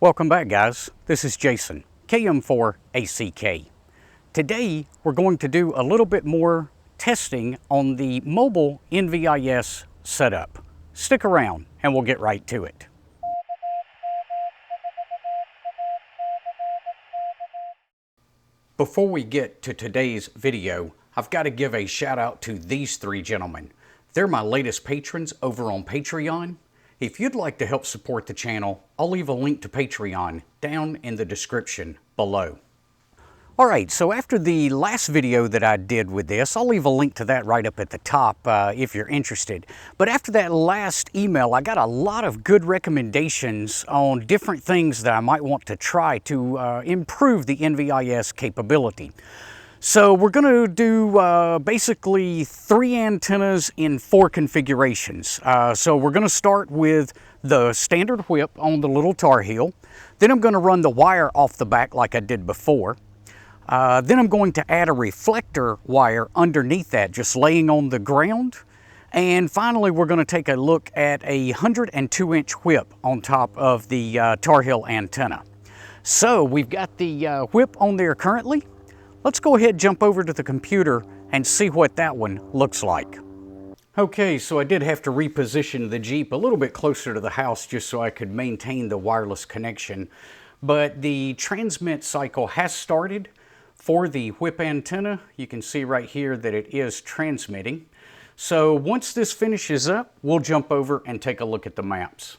Welcome back, guys. This is Jason, KM4ACK. Today, we're going to do a little bit more testing on the mobile NVIS setup. Stick around and we'll get right to it. Before we get to today's video, I've got to give a shout out to these three gentlemen. They're my latest patrons over on Patreon. If you'd like to help support the channel, I'll leave a link to Patreon down in the description below. Alright, so after the last video that I did with this, I'll leave a link to that right up at the top if you're interested. But after that last email, I got a lot of good recommendations on different things that I might want to try to improve the NVIS capability. So we're going to do basically 3 antennas in 4 configurations. So we're going to start with the standard whip on the little tarheel. Then I'm going to run the wire off the back like I did before. Then I'm going to add a reflector wire underneath that, just laying on the ground. And finally, we're going to take a look at a 102-inch whip on top of the tarheel antenna. So we've got the whip on there currently. Let's go ahead and jump over to the computer and see what that one looks like. Okay, so I did have to reposition the Jeep a little bit closer to the house just so I could maintain the wireless connection. But the transmit cycle has started for the whip antenna. You can see right here that it is transmitting. So once this finishes up, we'll jump over and take a look at the maps.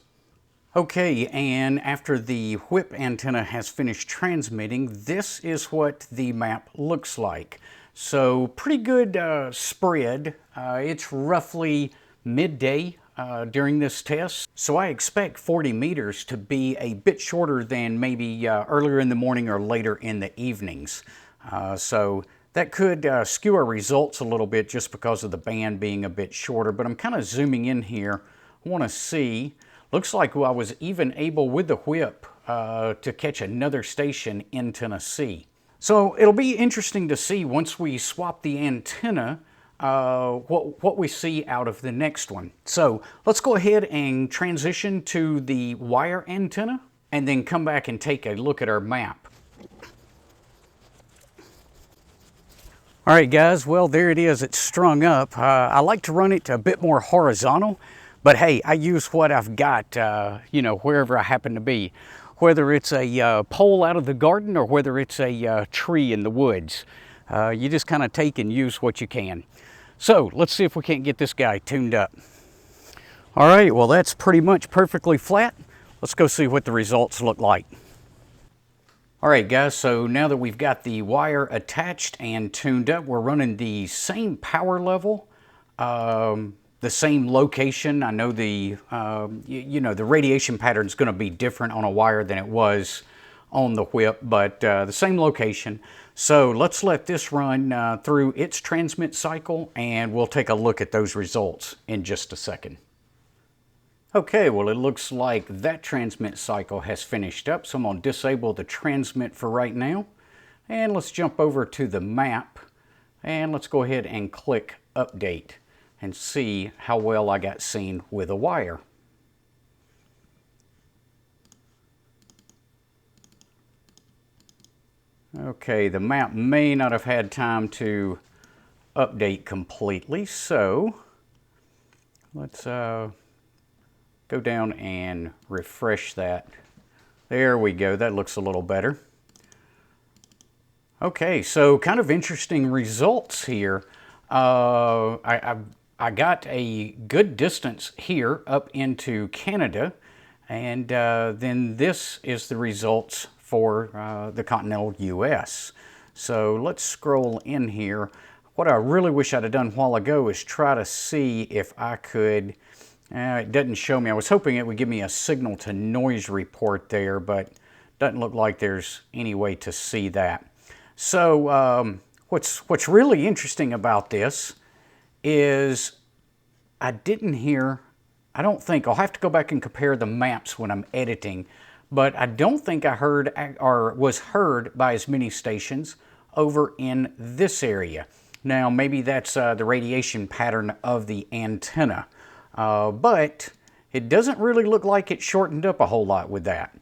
Okay, and after the whip antenna has finished transmitting, this is what the map looks like. So pretty good spread. It's roughly midday during this test. So I expect 40 meters to be a bit shorter than maybe earlier in the morning or later in the evenings. So that could skew our results a little bit just because of the band being a bit shorter. But I'm kind of zooming in here. I want to see. Looks like I was even able with the whip to catch another station in Tennessee. So it'll be interesting to see once we swap the antenna what we see out of the next one. So let's go ahead and transition to the wire antenna and then come back and take a look at our map. All right, guys, well, there it is. It's strung up. I like to run it a bit more horizontal. But hey, I use what I've got, you know, wherever I happen to be. Whether it's a pole out of the garden or whether it's a tree in the woods. You just kind of take and use what you can. So let's see if we can't get this guy tuned up. All right, well, that's pretty much perfectly flat. Let's go see what the results look like. All right, guys, so now that we've got the wire attached and tuned up, we're running the same power level. The same location. I know the you know, the radiation pattern is going to be different on a wire than it was on the whip, but the same location. So let's let this run through its transmit cycle and we'll take a look at those results in just a second. Okay, well, it looks like that transmit cycle has finished up, so I'm going to disable the transmit for right now. And let's jump over to the map and let's go ahead and click update and see how well I got seen with a wire. Okay, the map may not have had time to update completely, so let's go down and refresh that. There we go, that looks a little better. Okay, so kind of interesting results here. I got a good distance here up into Canada, and then this is the results for the continental US. So let's scroll in here. What I really wish I'd have done a while ago is try to see if I could, it doesn't show me. I was hoping it would give me a signal to noise report there, but doesn't look like there's any way to see that. So what's really interesting about this is I didn't hear, I don't think, I'll have to go back and compare the maps when I'm editing, but I don't think I heard or was heard by as many stations over in this area. Now maybe that's the radiation pattern of the antenna, but it doesn't really look like it shortened up a whole lot with that.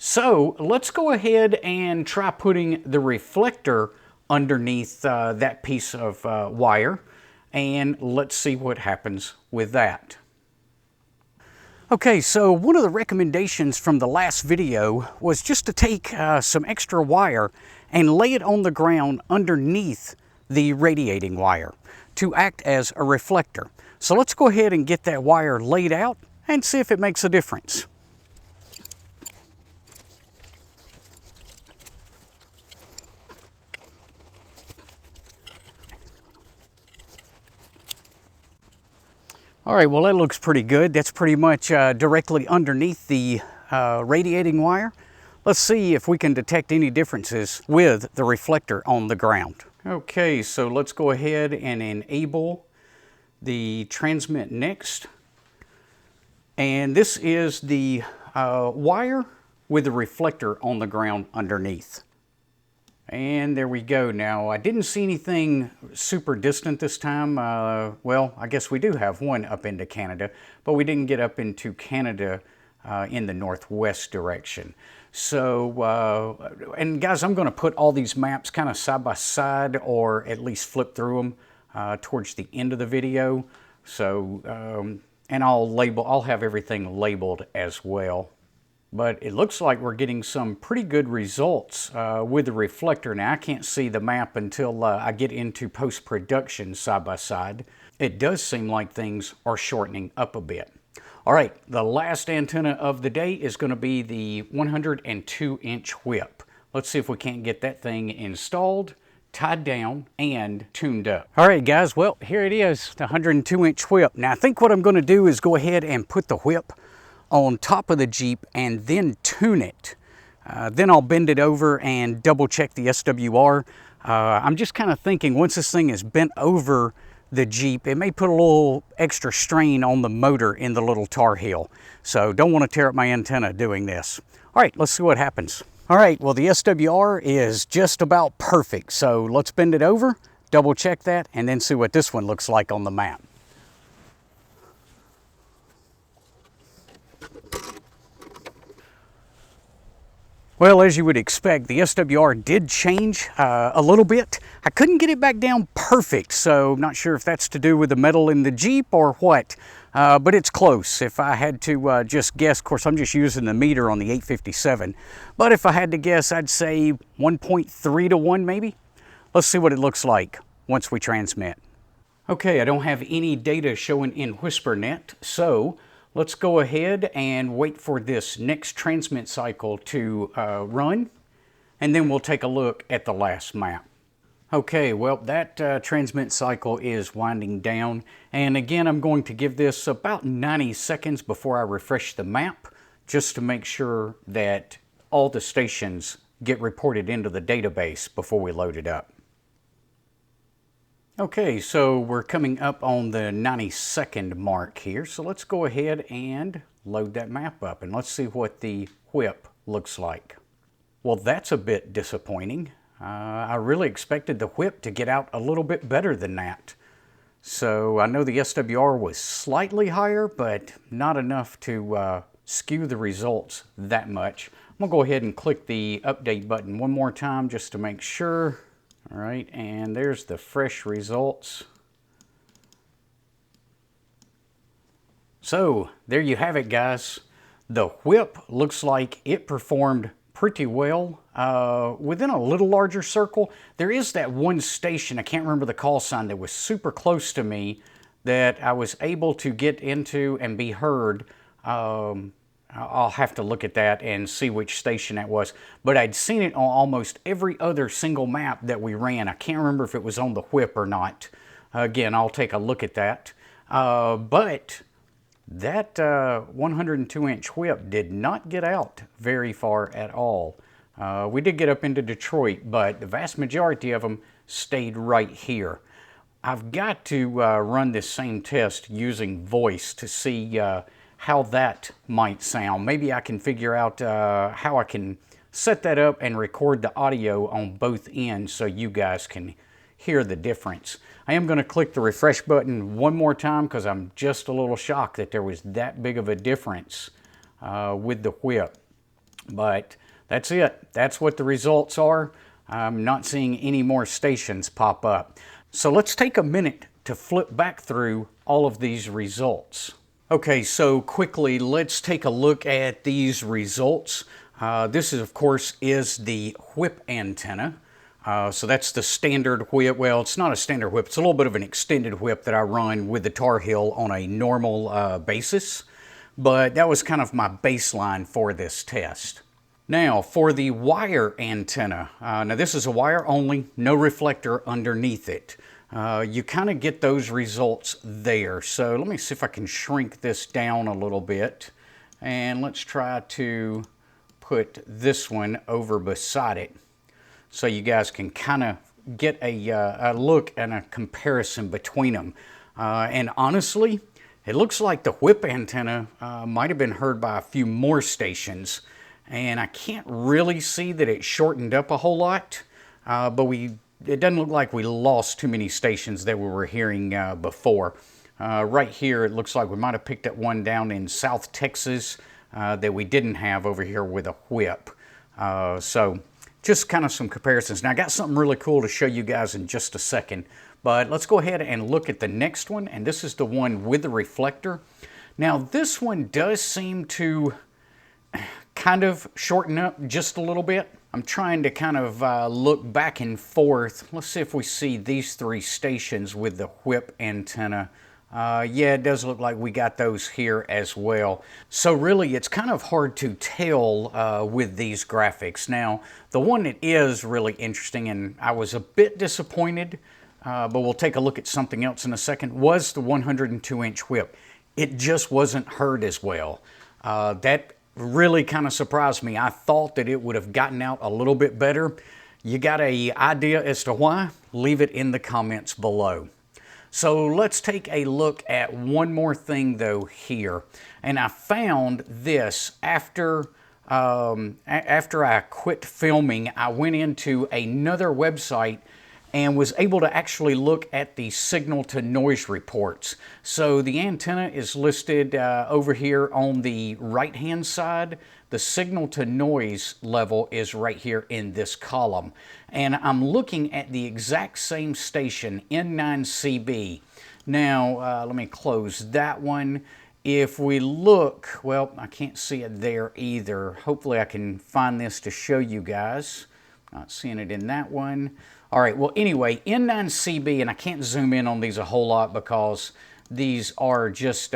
So let's go ahead and try putting the reflector underneath that piece of wire, and let's see what happens with that. Okay, so one of the recommendations from the last video was just to take some extra wire and lay it on the ground underneath the radiating wire to act as a reflector. So let's go ahead and get that wire laid out and see if it makes a difference. All right, well that looks pretty good. That's pretty much directly underneath the radiating wire. Let's see if we can detect any differences with the reflector on the ground. Okay, so let's go ahead and enable the transmit next. And this is the wire with the reflector on the ground underneath. And there we go. Now, I didn't see anything super distant this time. Well, I guess we do have one up into Canada, but we didn't get up into Canada in the northwest direction. So, and guys, I'm going to put all these maps kind of side by side, or at least flip through them towards the end of the video. So, and I'll have everything labeled as well. But it looks like we're getting some pretty good results with the reflector. Now, I can't see the map until I get into post-production side by side. It does seem like things are shortening up a bit. All right, the last antenna of the day is going to be the 102-inch whip. Let's see if we can't get that thing installed, tied down, and tuned up. All right, guys, well, here it is, the 102-inch whip. Now, I think what I'm going to do is go ahead and put the whip on top of the Jeep and then tune it. Then I'll bend it over and double check the SWR. I'm just kind of thinking once this thing is bent over the Jeep, it may put a little extra strain on the motor in the little tar heel. So don't want to tear up my antenna doing this. All right, let's see what happens. All right, well the SWR is just about perfect. So let's bend it over, double check that, and then see what this one looks like on the map. Well, as you would expect, the SWR did change a little bit. I couldn't get it back down perfect, so I'm not sure if that's to do with the metal in the Jeep or what, but it's close. If I had to just guess, of course, I'm just using the meter on the 857, but if I had to guess, I'd say 1.3 to 1 maybe. Let's see what it looks like once we transmit. Okay, I don't have any data showing in WhisperNet, so let's go ahead and wait for this next transmit cycle to run, and then we'll take a look at the last map. Okay, well that transmit cycle is winding down, and again I'm going to give this about 90 seconds before I refresh the map, just to make sure that all the stations get reported into the database before we load it up. Okay, so we're coming up on the 90-second mark here, so let's go ahead and load that map up and let's see what the whip looks like. Well, that's a bit disappointing. I really expected the whip to get out a little bit better than that. So I know the SWR was slightly higher, but not enough to skew the results that much. I'm gonna go ahead and click the update button one more time just to make sure. All right, and there's the fresh results. So there you have it, guys. The whip looks like it performed pretty well within a little larger circle. There is that one station, I can't remember the call sign, that was super close to me that I was able to get into and be heard. I'll have to look at that and see which station that was. But I'd seen it on almost every other single map that we ran. I can't remember if it was on the whip or not. Again, I'll take a look at that. But that 102-inch whip did not get out very far at all. We did get up into Detroit, but the vast majority of them stayed right here. I've got to run this same test using voice to see how that might sound. Maybe I can figure out how I can set that up and record the audio on both ends so you guys can hear the difference. I am going to click the refresh button one more time because I'm just a little shocked that there was that big of a difference with the whip. But that's it. That's what the results are. I'm not seeing any more stations pop up. So let's take a minute to flip back through all of these results. Okay, so quickly, let's take a look at these results. This is, of course, is the whip antenna. So that's the standard whip. Well, it's not a standard whip. It's a little bit of an extended whip that I run with the Tarheel on a normal basis. But that was kind of my baseline for this test. Now, for the wire antenna. Now, this is a wire only, no reflector underneath it. You kind of get those results there. So let me see if I can shrink this down a little bit. And let's try to put this one over beside it so you guys can kind of get a look and a comparison between them. And honestly, it looks like the whip antenna might have been heard by a few more stations. And I can't really see that it shortened up a whole lot, but it doesn't look like we lost too many stations that we were hearing before. Right here, it looks like we might have picked up one down in South Texas that we didn't have over here with a whip. So just kind of some comparisons. Now, I got something really cool to show you guys in just a second, but let's go ahead and look at the next one, and this is the one with the reflector. Now, this one does seem to kind of shorten up just a little bit. I'm trying to kind of look back and forth. Let's see if we see these three stations with the whip antenna. Yeah, it does look like we got those here as well. So really, it's kind of hard to tell with these graphics. Now, the one that is really interesting, and I was a bit disappointed, but we'll take a look at something else in a second, was the 102-inch whip. It just wasn't heard as well. That really kind of surprised me. I thought that it would have gotten out a little bit better. You got an idea as to why? Leave it in the comments below. So let's take a look at one more thing though here. And I found this after I quit filming. I went into another website and was able to actually look at the signal to noise reports. So the antenna is listed over here on the right hand side. The signal to noise level is right here in this column. And I'm looking at the exact same station, N9CB. Now, let me close that one. If we look, well, I can't see it there either. Hopefully I can find this to show you guys. Not seeing it in that one. All right, well, anyway, N9CB, and I can't zoom in on these a whole lot because these are just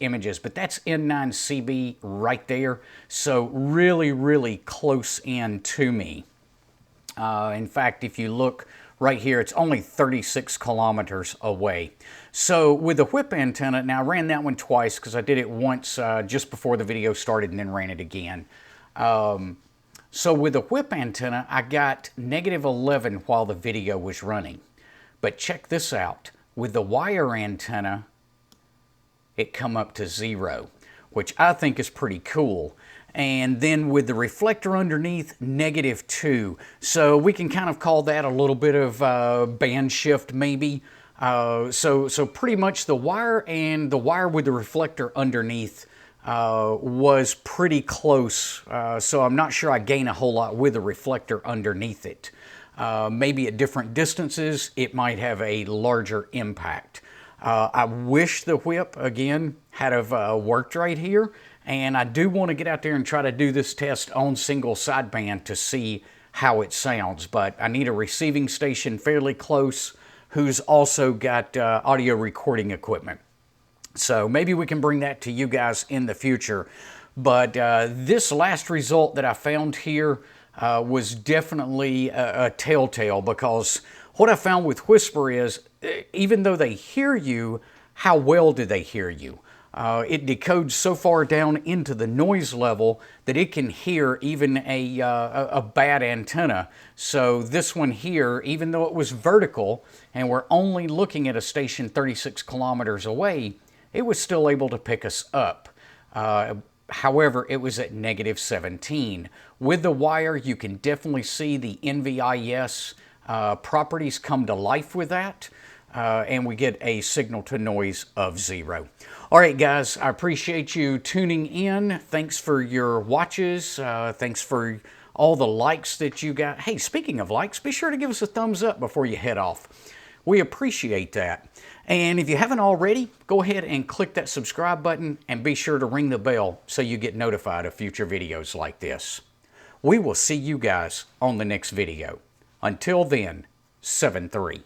images, but that's N9CB right there. So really, really close in to me. In fact, if you look right here, it's only 36 kilometers away. So with the whip antenna, now I ran that one twice because I did it once just before the video started and then ran it again. So with the whip antenna, I got -11 while the video was running. But check this out. With the wire antenna, it come up to 0, which I think is pretty cool. And then with the reflector underneath, -2. So we can kind of call that a little bit of band shift maybe. So pretty much the wire and the wire with the reflector underneath was pretty close, so I'm not sure I gain a whole lot with a reflector underneath it. Maybe at different distances, it might have a larger impact. I wish the whip, again, had have worked right here, and I do want to get out there and try to do this test on single sideband to see how it sounds, but I need a receiving station fairly close who's also got audio recording equipment. So maybe we can bring that to you guys in the future. But this last result that I found here was definitely a telltale, because what I found with Whisper is even though they hear you, how well do they hear you? It decodes so far down into the noise level that it can hear even a bad antenna. So this one here, even though it was vertical and we're only looking at a station 36 kilometers away, it was still able to pick us up. However, it was at -17. With the wire, you can definitely see the NVIS properties come to life with that. and we get a signal to noise of 0. All right, guys, I appreciate you tuning in. Thanks for your watches. Thanks for all the likes that you got. Hey, speaking of likes, be sure to give us a thumbs up before you head off. We appreciate that. And if you haven't already, go ahead and click that subscribe button and be sure to ring the bell so you get notified of future videos like this. We will see you guys on the next video. Until then, 7-3.